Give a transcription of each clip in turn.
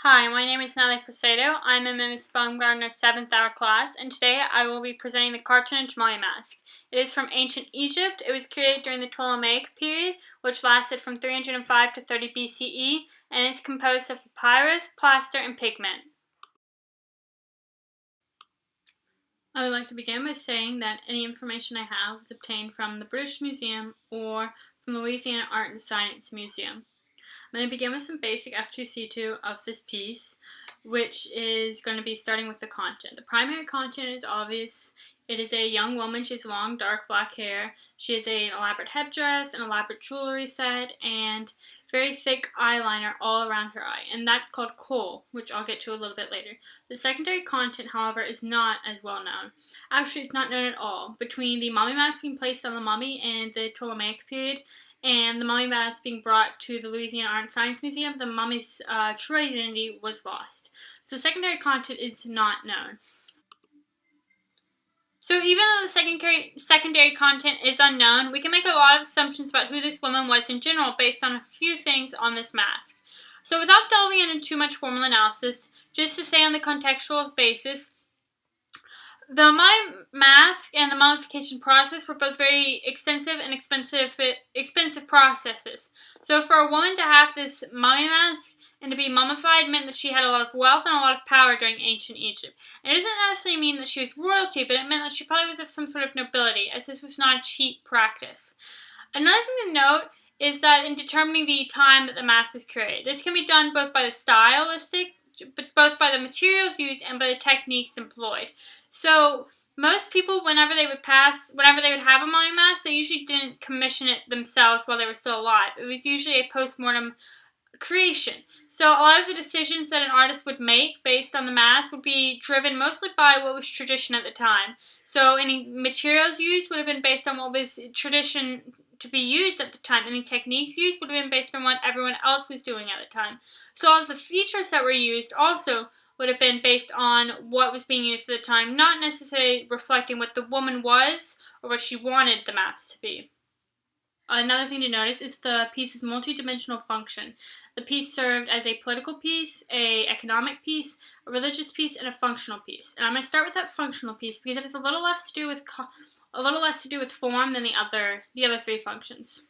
Hi, my name is Natalie Presedo. I'm in Miss Baumgartner's 7th hour class, and today I will be presenting the Cartonnage Mummy Mask. It is from ancient Egypt. It was created during the Ptolemaic period, which lasted from 305 to 30 BCE, and it's composed of papyrus, plaster, and pigment. I would like to begin by saying that any information I have was obtained from the British Museum or from the Louisiana Art and Science Museum. I'm going to begin with some basic F2C2 of this piece, which is going to be starting with the content. The primary content is obvious. It is a young woman. She has long, dark black hair. She has an elaborate headdress, an elaborate jewelry set, and very thick eyeliner all around her eye, and that's called kohl, which I'll get to a little bit later. The secondary content, however, is not as well known. Actually, it's not known at all. Between the mummy mask being placed on the mummy and the Ptolemaic period, and the mummy mask being brought to the Louisiana Art and Science Museum, the mummy's true identity was lost. So secondary content is not known. So even though the secondary content is unknown, we can make a lot of assumptions about who this woman was in general based on a few things on this mask. So without delving into too much formal analysis, just to say on the contextual basis, the mummy mask and the mummification process were both very extensive and expensive processes. So for a woman to have this mummy mask and to be mummified meant that she had a lot of wealth and a lot of power during ancient Egypt. And it doesn't necessarily mean that she was royalty, but it meant that she probably was of some sort of nobility, as this was not a cheap practice. Another thing to note is that in determining the time that the mask was created, this can be done both by both by the materials used and by the techniques employed. So most people, whenever they would have a mummy mask, they usually didn't commission it themselves while they were still alive. It was usually a post-mortem creation. So a lot of the decisions that an artist would make based on the mask would be driven mostly by what was tradition at the time. So any materials used would have been based on what was tradition to be used at the time. Any techniques used would have been based on what everyone else was doing at the time. So all of the features that were used also would have been based on what was being used at the time, not necessarily reflecting what the woman was or what she wanted the mask to be. Another thing to notice is the piece's multidimensional function. The piece served as a political piece, an economic piece, a religious piece, and a functional piece. And I'm going to start with that functional piece because it has a little less to do with form than the other three functions.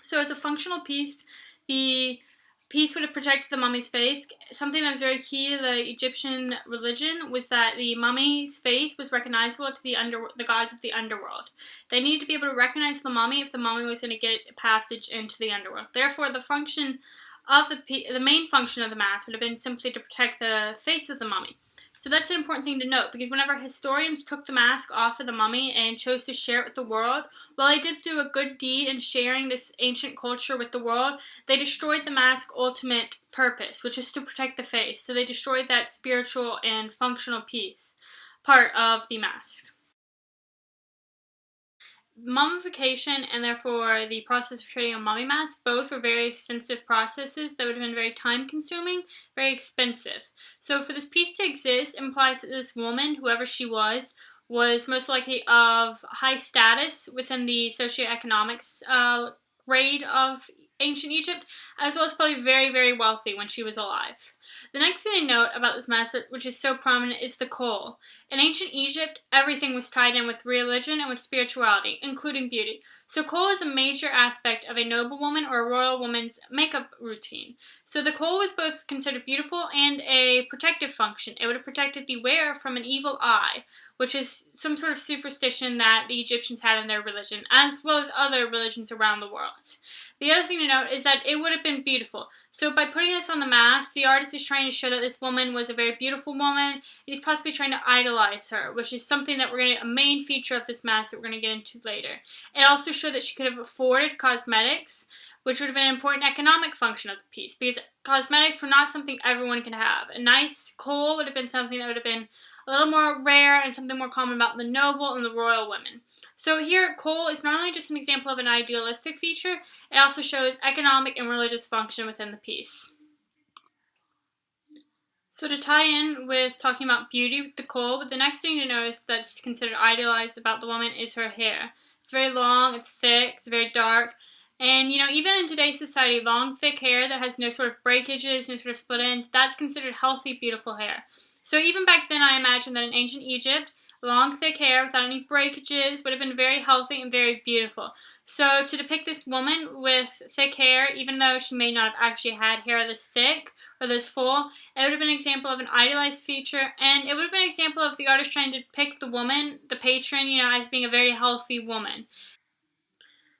So as a functional piece, the piece would have protected the mummy's face. Something that was very key to the Egyptian religion was that the mummy's face was recognizable to the gods of the underworld. They needed to be able to recognize the mummy if the mummy was going to get passage into the underworld. Therefore, the main function of the mask would have been simply to protect the face of the mummy. So that's an important thing to note, because whenever historians took the mask off of the mummy and chose to share it with the world, while they did do a good deed in sharing this ancient culture with the world, they destroyed the mask's ultimate purpose, which is to protect the face. So they destroyed that spiritual and functional part of the mask. Mummification and therefore the process of creating a mummy mask both were very extensive processes that would have been very time consuming, very expensive. So for this piece to exist implies that this woman, whoever she was most likely of high status within the socioeconomics grade of ancient Egypt, as well as probably very, very wealthy when she was alive. The next thing to note about this mask, which is so prominent, is the kohl. In ancient Egypt, everything was tied in with religion and with spirituality, including beauty. So kohl is a major aspect of a noblewoman or a royal woman's makeup routine. So the kohl was both considered beautiful and a protective function. It would have protected the wearer from an evil eye, which is some sort of superstition that the Egyptians had in their religion, as well as other religions around the world. The other thing to note is that it would have been beautiful. So by putting this on the mask, the artist is trying to show that this woman was a very beautiful woman. He's possibly trying to idolize her, which is something that a main feature of this mask that we're going to get into later. It also showed that she could have afforded cosmetics, which would have been an important economic function of the piece, because cosmetics were not something everyone could have. A nice kohl would have been something that would have been a little more rare and something more common about the noble and the royal women. So here, kohl is not only just an example of an idealistic feature, it also shows economic and religious function within the piece. So to tie in with talking about beauty with the kohl, the next thing to notice that's considered idealized about the woman is her hair. It's very long, it's thick, it's very dark, And, even in today's society, long, thick hair that has no sort of breakages, no sort of split ends, that's considered healthy, beautiful hair. So even back then, I imagine that in ancient Egypt, long, thick hair without any breakages would have been very healthy and very beautiful. So to depict this woman with thick hair, even though she may not have actually had hair this thick or this full, it would have been an example of an idealized feature, and it would have been an example of the artist trying to depict the woman, the patron, as being a very healthy woman.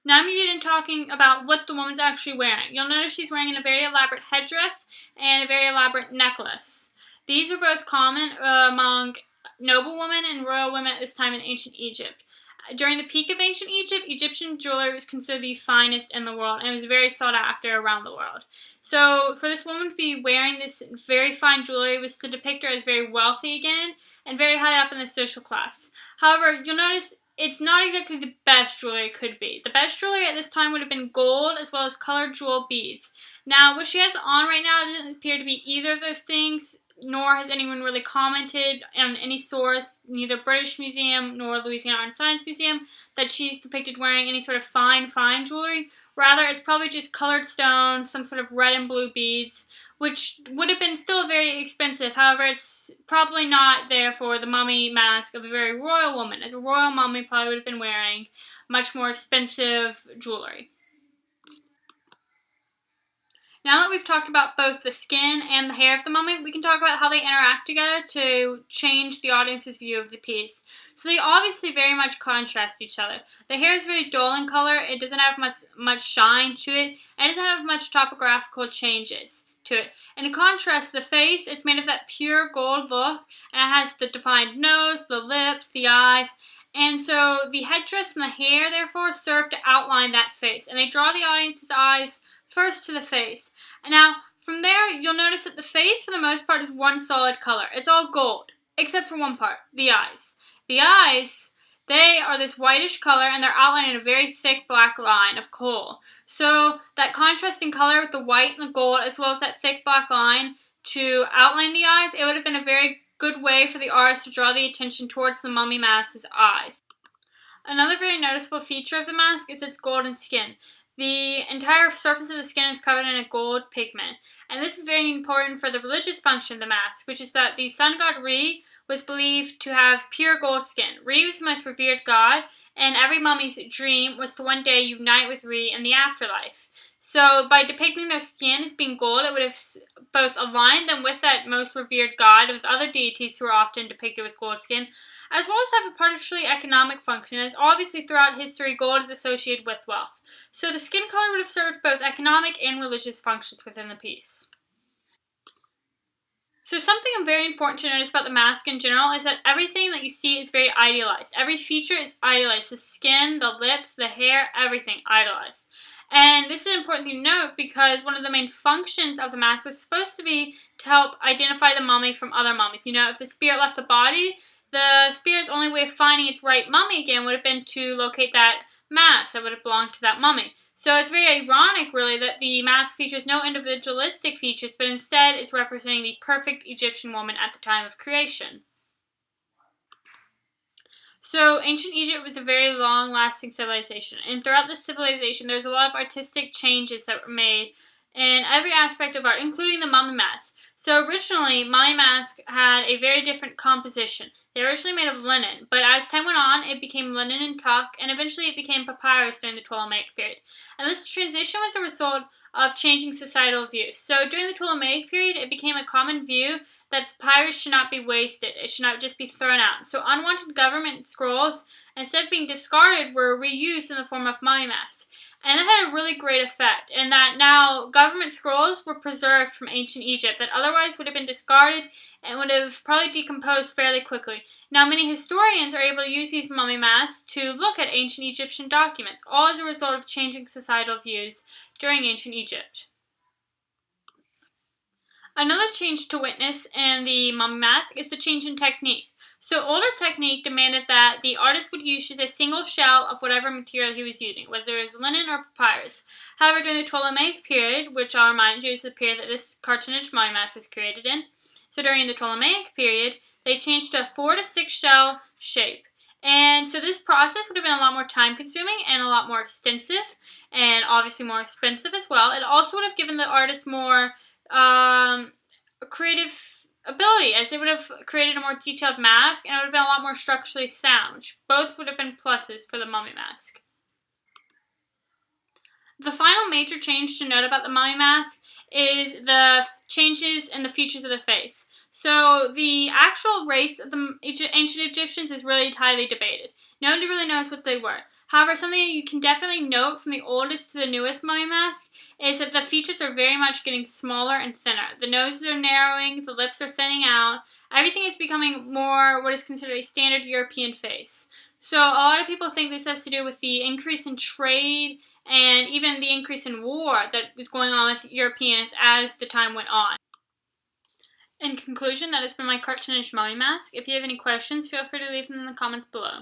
Now I'm getting talking about what the woman's actually wearing. You'll notice she's wearing a very elaborate headdress and a very elaborate necklace. These were both common among noblewomen and royal women at this time in ancient Egypt. During the peak of ancient Egypt, Egyptian jewelry was considered the finest in the world, and it was very sought after around the world. So for this woman to be wearing this very fine jewelry was to depict her as very wealthy again and very high up in the social class. However, you'll notice it's not exactly the best jewelry it could be. The best jewelry at this time would have been gold as well as colored jewel beads. Now, what she has on right now doesn't appear to be either of those things, nor has anyone really commented on any source, neither British Museum nor Louisiana Art and Science Museum, that she's depicted wearing any sort of fine jewelry. Rather, it's probably just colored stones, some sort of red and blue beads, which would have been still very expensive. However, it's probably not there for the mummy mask of a very royal woman, as a royal mummy probably would have been wearing much more expensive jewelry. Now that we've talked about both the skin and the hair of the mummy, we can talk about how they interact together to change the audience's view of the piece. So they obviously very much contrast each other. The hair is very dull in color, it doesn't have much shine to it, and it doesn't have much topographical changes to it. And in contrast, the face, it's made of that pure gold look, and it has the defined nose, the lips, the eyes, and so the headdress and the hair, therefore, serve to outline that face, and they draw the audience's eyes first to the face. And now, from there, you'll notice that the face, for the most part, is one solid color. It's all gold, except for one part, the eyes. The eyes, they are this whitish color, and they're outlined in a very thick black line of coal. So that contrasting color with the white and the gold, as well as that thick black line to outline the eyes, it would have been a very good way for the artist to draw the attention towards the mummy mask's eyes. Another very noticeable feature of the mask is its golden skin. The entire surface of the skin is covered in a gold pigment, and this is very important for the religious function of the mask, which is that the sun god Re was believed to have pure gold skin. Re was the most revered god, and every mummy's dream was to one day unite with Re in the afterlife. So by depicting their skin as being gold, it would have both aligned them with that most revered god, with other deities who are often depicted with gold skin, as well as have a partially economic function, as obviously throughout history gold is associated with wealth. So the skin color would have served both economic and religious functions within the piece. So something very important to notice about the mask in general is that everything that you see is very idealized. Every feature is idealized. The skin, the lips, the hair, everything idealized. And this is an important thing to note because one of the main functions of the mask was supposed to be to help identify the mummy from other mummies. If the spirit left the body, the spirit's only way of finding its right mummy again would have been to locate that mask that would have belonged to that mummy. So it's very ironic, really, that the mask features no individualistic features, but instead is representing the perfect Egyptian woman at the time of creation. So ancient Egypt was a very long-lasting civilization, and throughout this civilization there's a lot of artistic changes that were made in every aspect of art, including the mummy mask. So originally, mummy mask had a very different composition. They were originally made of linen, but as time went on, it became linen and tuck, and eventually it became papyrus during the Ptolemaic period. And this transition was a result of changing societal views. So during the Ptolemaic period, it became a common view that papyrus should not be wasted. It should not just be thrown out. So unwanted government scrolls, instead of being discarded, were reused in the form of mummy masks. And that had a really great effect, in that now government scrolls were preserved from ancient Egypt that otherwise would have been discarded and would have probably decomposed fairly quickly. Now many historians are able to use these mummy masks to look at ancient Egyptian documents, all as a result of changing societal views during ancient Egypt. Another change to witness in the mummy mask is the change in technique. So older technique demanded that the artist would use just a single shell of whatever material he was using, whether it was linen or papyrus. However, during the Ptolemaic period, which I'll remind you is the period that this Cartonnage Mummy Mask was created in, so during the Ptolemaic period, they changed to a 4 to 6 shell shape. And so this process would have been a lot more time consuming and a lot more extensive, and obviously more expensive as well. It also would have given the artist more creative ability, as they would have created a more detailed mask, and it would have been a lot more structurally sound. Both would have been pluses for the mummy mask. The final major change to note about the mummy mask is the changes in the features of the face. So the actual race of the ancient Egyptians is really highly debated. Nobody really knows what they were. However, something that you can definitely note from the oldest to the newest mummy mask is that the features are very much getting smaller and thinner. The noses are narrowing, the lips are thinning out. Everything is becoming more what is considered a standard European face. So a lot of people think this has to do with the increase in trade and even the increase in war that was going on with Europeans as the time went on. In conclusion, that has been my Cartonnage Mummy Mask. If you have any questions, feel free to leave them in the comments below.